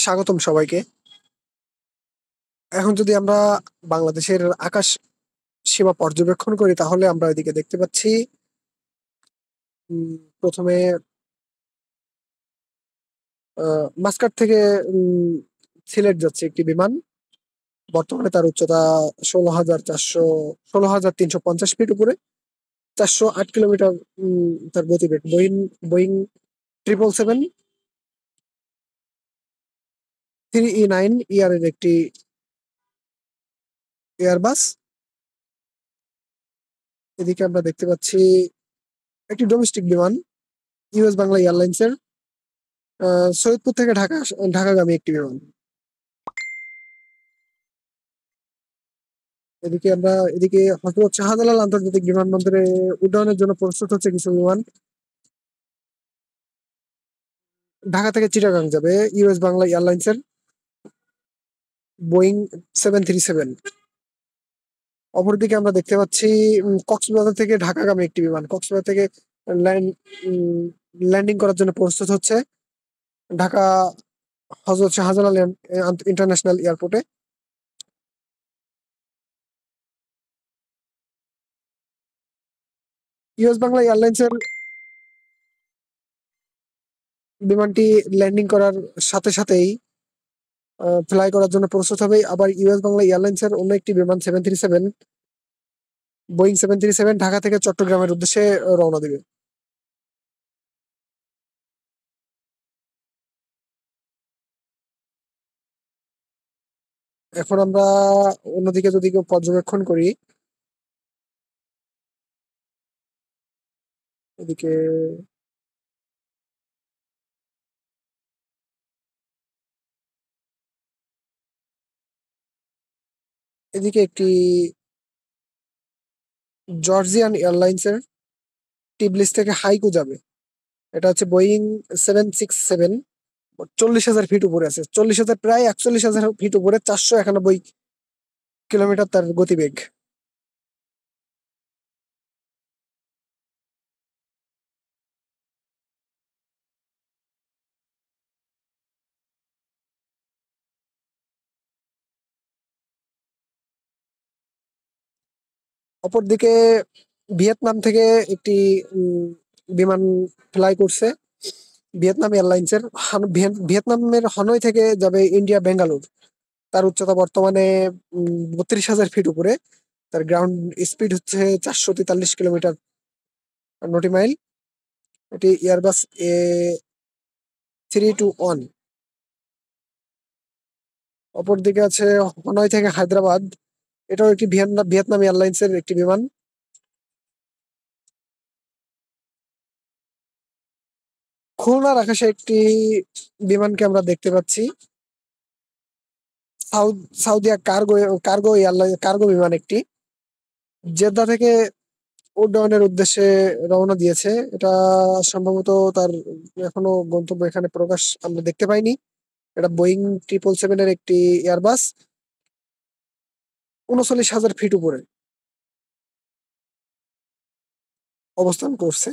স্বাগতম সবাইকে। এখন যদি আমরা বাংলাদেশের আকাশ সীমা পর্যবেক্ষণ করি তাহলে আমরা এদিকে দেখতে পাচ্ছি প্রথমে মাস্কাট থেকে উম, সিলেট যাচ্ছে একটি বিমান। বর্তমানে তার উচ্চতা 16,350 ফিট উপরে, 408 কিলোমিটার তার গতিবেগ। বোয়িং বোয়িং 777-3E9 এর একটি এয়ারবাস। এদিকে আমরা দেখতে পাচ্ছি একটি ডোমেস্টিক বিমান, ইউএস বাংলা এয়ারলাইন্সের সৈয়দপুর থেকে ঢাকাগামী একটি বিমান। এদিকে হযরত শাহজালাল আন্তর্জাতিক বিমানবন্দরে উড্ডয়নের জন্য প্রস্তুত হচ্ছে কিছু বিমান। ঢাকা থেকে চিটাগাং যাবে ইউএস বাংলা এয়ারলাইন্সের বোয়িং 737। অপরদিকে আমরা দেখতে পাচ্ছি কক্সবাজার থেকে ঢাকাগামী একটি বিমান কক্সবাজার থেকে ল্যান্ডিং করার জন্য প্রস্তুত হচ্ছে ঢাকা হযরত শাহজালাল ইন্টারন্যাশনাল এয়ারপোর্টে। ইউএস বাংলা এয়ারলাইন্সের বিমানটি ল্যান্ডিং করার সাথে সাথেই ফ্লাই করার জন্য প্রস্তুত হবে। আবার ইউএস বাংলা এয়ারলাইন্সের অন্য একটি বিমান 737 বোয়িং 737 ঢাকা থেকে চট্টগ্রামের উদ্দেশ্যে রওনা দিবে। এখন আমরা অন্যদিকে যদি কেউ পর্যবেক্ষণ করি, এদিকে এদিকে একটি জর্জিয়ান এয়ারলাইন্সের টিবলিস থেকে হাইকো যাবে। এটা হচ্ছে বোয়িং 767, 40,000 ফিট উপরে আছে, 40,000 প্রায় 41,000 ফিট উপরে, 491 কিলোমিটার তার গতিবেগ। অপরদিকে ভিয়েতনাম থেকে একটি বিমান ফ্লাই করছে ভিয়েতনাম এয়ারলাইন্সের। ভিয়েতনামের হানয় থেকে যাবে ইন্ডিয়া বেঙ্গালুর। তার উচ্চতা বর্তমানে 32,000 ফিট উপরে। তার গ্রাউন্ড স্পিড হচ্ছে 443 কিলোমিটার নটি মাইল। এটি এয়ারবাস A321। অপরদিকে আছে হানয় থেকে হায়দ্রাবাদ, এটাও একটি ভিয়েতনাম এয়ারলাইন্সের একটি বিমান। খুলনার আকাশে একটি বিমানকে আমরা দেখতে পাচ্ছি, Saudia cargo cargo airline cargo বিমান একটি, জেদ্দা থেকে উড্ডয়নের উদ্দেশ্যে রওনা দিয়েছে। এটা সম্ভবত তার এখনো গন্তব্য এখানে প্রকাশ আমরা দেখতে পাইনি। এটা বোয়িং 777 এর একটি এয়ারবাস, 39,000 ফিট উপরে অবস্থান করছে।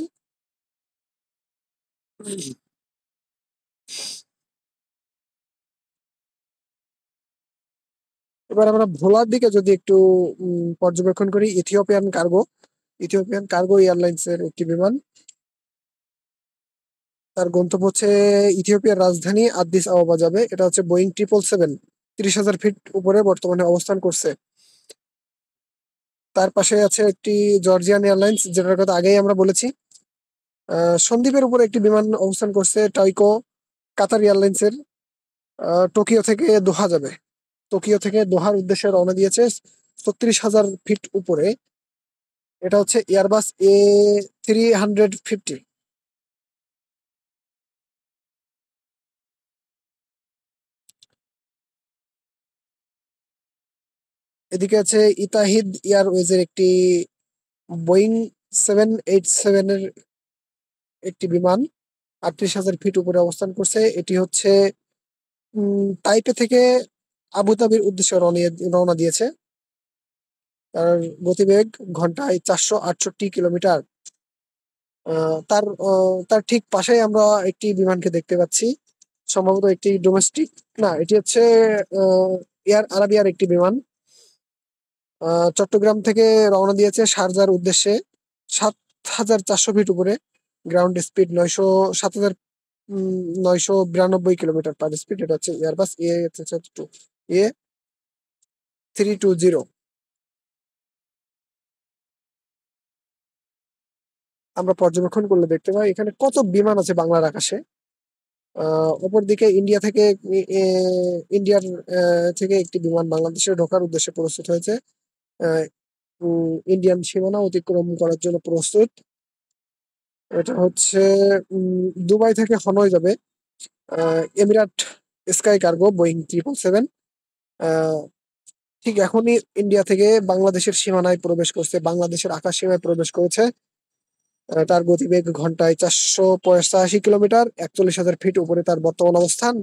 এবার আমরা ভোলার দিকে যদি একটু পর্যবেক্ষণ করি, ইথিওপিয়ান কার্গো এয়ারলাইন্স এর একটি বিমান। তার গন্তব্য হচ্ছে ইথিওপিয়ার রাজধানী আদ্দিস আবাবা যাবে। এটা হচ্ছে বোয়িং 777, 30,000 ফিট উপরে বর্তমানে অবস্থান করছে। তার পাশে আছে একটি জর্জিয়ান এয়ারলাইন্স, যেটার কথা আগেই আমরা বলেছি। সন্দ্বীপের উপরে একটি বিমান অবস্থান করছে টাইকো কাতার এয়ারলাইন্সের, টোকিও থেকে দোহা যাবে। টোকিও থেকে দোহার উদ্দেশ্যে রওনা দিয়েছে 36,000 ফিট উপরে। এটা হচ্ছে এয়ারবাস A350। এদিকে আছে ইতাহিদ এয়ারওয়েজ এর একটি বোয়িং 787 এর একটি বিমান, 38,000 ফিট উপরে অবস্থান করছে। এটি হচ্ছে তাইপে থেকে আবুধাবির উদ্দেশ্যে রওনা দিয়েছে। তার গতিবেগ ঘন্টায় 468 কিলোমিটার। তার ঠিক পাশেই আমরা একটি বিমানকে দেখতে পাচ্ছি, সম্ভবত একটি ডোমেস্টিক, না এটি হচ্ছে এয়ার আরাবিয়ার একটি বিমান। চট্টগ্রাম থেকে রওনা দিয়েছে শারজার উদ্দেশ্যে ৭,৪০০ ফিট উপরে। Ground speed ৭,৯৯২ কিলোমিটার/স্পিড। এটা হচ্ছে এয়ারবাস A320। আমরা পর্যবেক্ষণ করলে দেখতে পাই এখানে কত বিমান আছে বাংলার আকাশে। অপরদিকে ইন্ডিয়ার থেকে একটি বিমান বাংলাদেশে ঢোকার উদ্দেশ্যে প্রস্তুত হয়েছে। ইন্ডিয়ান সীমানা অতিক্রম করার জন্য প্রস্তুত। এটা হচ্ছে দুবাই থেকে হনয় যাবে। এমিরাট স্কাই কার্গো বোয়িং 777। ঠিক এখনই ইন্ডিয়া থেকে বাংলাদেশের সীমানায় প্রবেশ করছে, বাংলাদেশের আকাশ সীমায় প্রবেশ করেছে। তার গতিবেগ ঘন্টায় ৪৮৫ কিলোমিটার, ৪১,০০০ ফিট উপরে তার বর্তমান অবস্থান।